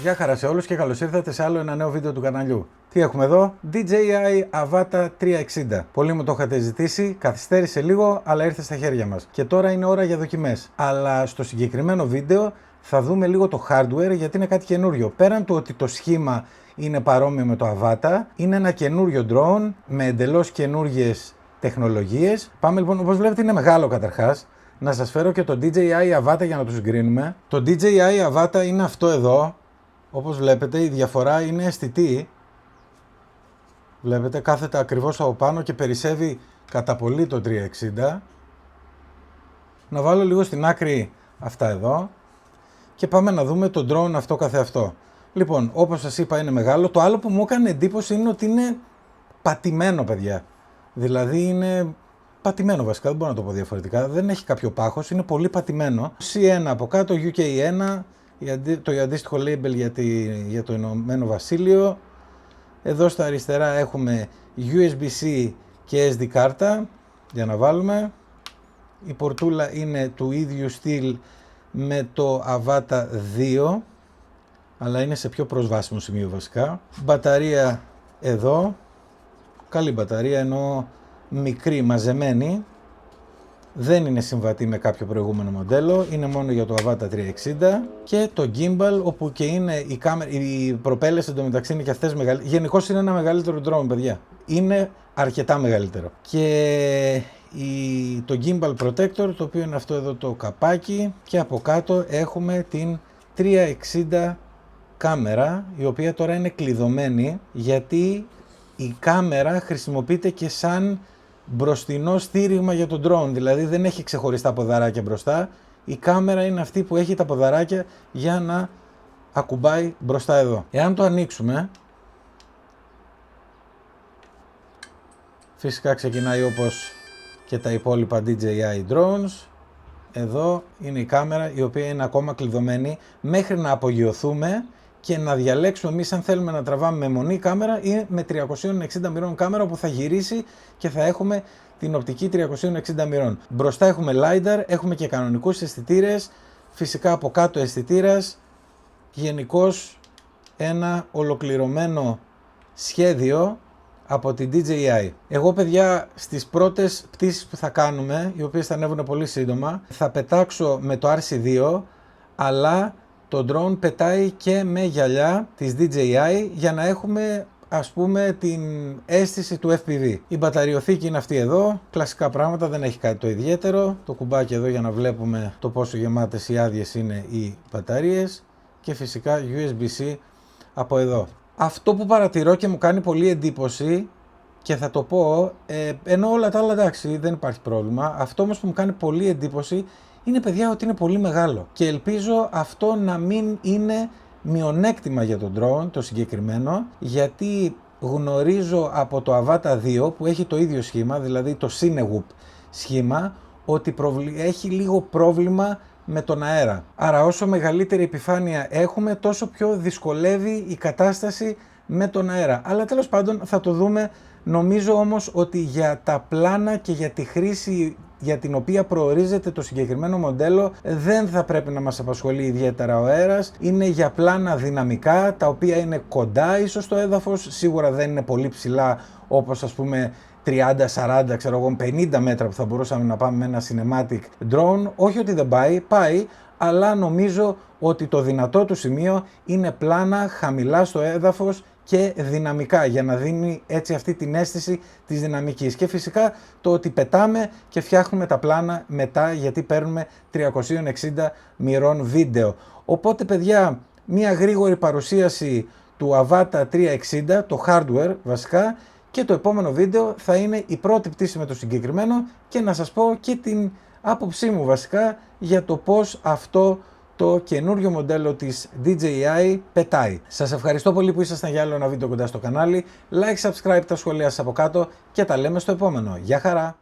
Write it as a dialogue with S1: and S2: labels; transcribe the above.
S1: Γεια χαρά σε όλους και καλώς ήρθατε σε άλλο ένα νέο βίντεο του καναλιού. Τι έχουμε εδώ? DJI Avata 360. Πολλοί μου το είχατε ζητήσει, καθυστέρησε λίγο, αλλά ήρθε στα χέρια μας. Και τώρα είναι ώρα για δοκιμές. Αλλά στο συγκεκριμένο βίντεο θα δούμε λίγο το hardware, γιατί είναι κάτι καινούριο. Πέραν του ότι το σχήμα είναι παρόμοιο με το Avata, είναι ένα καινούριο drone με εντελώς καινούριες τεχνολογίες. Πάμε λοιπόν, όπως βλέπετε είναι μεγάλο καταρχάς. Να σας φέρω και το DJI Avata για να το συγκρίνουμε. Το DJI Avata είναι αυτό εδώ. Όπως βλέπετε η διαφορά είναι αισθητή. Βλέπετε κάθεται ακριβώς από πάνω και περισσεύει κατά πολύ το 360. Να βάλω λίγο στην άκρη αυτά εδώ και πάμε να δούμε το drone αυτό καθεαυτό. Λοιπόν, όπως σας είπα είναι μεγάλο. Το άλλο που μου έκανε εντύπωση είναι ότι είναι πατημένο, παιδιά. Δηλαδή είναι πατημένο βασικά, δεν μπορώ να το πω διαφορετικά. Δεν έχει κάποιο πάχος, είναι πολύ πατημένο. C1 από κάτω, UK1. Το αντίστοιχο label για το Ηνωμένο Βασίλειο. Εδώ στα αριστερά έχουμε USB-C και SD κάρτα για να βάλουμε. Η πορτούλα είναι του ίδιου στυλ με το Avata 2, αλλά είναι σε πιο προσβάσιμο σημείο βασικά. Μπαταρία εδώ, καλή μπαταρία ενώ μικρή μαζεμένη. Δεν είναι συμβατή με κάποιο προηγούμενο μοντέλο, είναι μόνο για το Avata 360 και το gimbal, όπου και είναι η κάμερα, οι προπέλες εντωμεταξύ είναι και αυτές μεγαλύτερες. Γενικώς είναι ένα μεγαλύτερο drone, παιδιά. Είναι αρκετά μεγαλύτερο. Και το gimbal protector, το οποίο είναι αυτό εδώ το καπάκι, και από κάτω έχουμε την 360 κάμερα, η οποία τώρα είναι κλειδωμένη, γιατί η κάμερα χρησιμοποιείται και σαν μπροστινό στήριγμα για τον drone, δηλαδή δεν έχει ξεχωριστά ποδαράκια μπροστά. Η κάμερα είναι αυτή που έχει τα ποδαράκια για να ακουμπάει μπροστά εδώ. Εάν το ανοίξουμε, φυσικά ξεκινάει όπως και τα υπόλοιπα DJI drones. Εδώ είναι η κάμερα, η οποία είναι ακόμα κλειδωμένη μέχρι να απογειωθούμε και να διαλέξουμε εμείς αν θέλουμε να τραβάμε με μονή κάμερα ή με 360 μοιρών κάμερα που θα γυρίσει και θα έχουμε την οπτική 360 μοιρών. Μπροστά έχουμε LiDAR, έχουμε και κανονικούς αισθητήρες, φυσικά από κάτω αισθητήρας, γενικώς ένα ολοκληρωμένο σχέδιο από την DJI. Εγώ, παιδιά, στις πρώτες πτήσεις που θα κάνουμε, οι οποίες θα ανέβουν πολύ σύντομα, θα πετάξω με το RC2, αλλά το drone πετάει και με γυαλιά της DJI για να έχουμε, ας πούμε, την αίσθηση του FPV. Η μπαταριοθήκη είναι αυτή εδώ, κλασικά πράγματα, δεν έχει κάτι το ιδιαίτερο. Το κουμπάκι εδώ για να βλέπουμε το πόσο γεμάτες οι άδειες είναι οι μπαταρίες και φυσικά USB-C από εδώ. Αυτό που παρατηρώ και μου κάνει πολύ εντύπωση και θα το πω, ενώ όλα τα άλλα εντάξει δεν υπάρχει πρόβλημα, αυτό όμως που μου κάνει πολύ εντύπωση είναι, παιδιά, ότι είναι πολύ μεγάλο και ελπίζω αυτό να μην είναι μειονέκτημα για τον drone το συγκεκριμένο, γιατί γνωρίζω από το Avata 2 που έχει το ίδιο σχήμα, δηλαδή το Cinewoop σχήμα, ότι έχει λίγο πρόβλημα με τον αέρα. Άρα όσο μεγαλύτερη επιφάνεια έχουμε, τόσο πιο δυσκολεύει η κατάσταση με τον αέρα. Αλλά τέλος πάντων θα το δούμε. Νομίζω όμως ότι για τα πλάνα και για τη χρήση για την οποία προορίζεται το συγκεκριμένο μοντέλο δεν θα πρέπει να μας απασχολεί ιδιαίτερα ο αέρας. Είναι για πλάνα δυναμικά, τα οποία είναι κοντά ίσως στο έδαφος, σίγουρα δεν είναι πολύ ψηλά όπως ας πούμε 30, 40, ξέρω εγώ, 50 μέτρα που θα μπορούσαμε να πάμε με ένα cinematic drone. Όχι ότι δεν πάει, αλλά νομίζω ότι το δυνατό του σημείο είναι πλάνα, χαμηλά στο έδαφος και δυναμικά, για να δίνει έτσι αυτή την αίσθηση της δυναμικής. Και φυσικά το ότι πετάμε και φτιάχνουμε τα πλάνα μετά, γιατί παίρνουμε 360 μοιρών βίντεο. Οπότε, παιδιά, μια γρήγορη παρουσίαση του Avata 360, το hardware βασικά, και το επόμενο βίντεο θα είναι η πρώτη πτήση με το συγκεκριμένο και να σας πω και την άποψή μου βασικά για το πώς αυτό το καινούριο μοντέλο της DJI πετάει. Σας ευχαριστώ πολύ που ήσασταν για άλλο ένα βίντεο κοντά στο κανάλι. Like, subscribe, τα σχόλια σας από κάτω και τα λέμε στο επόμενο. Γεια χαρά!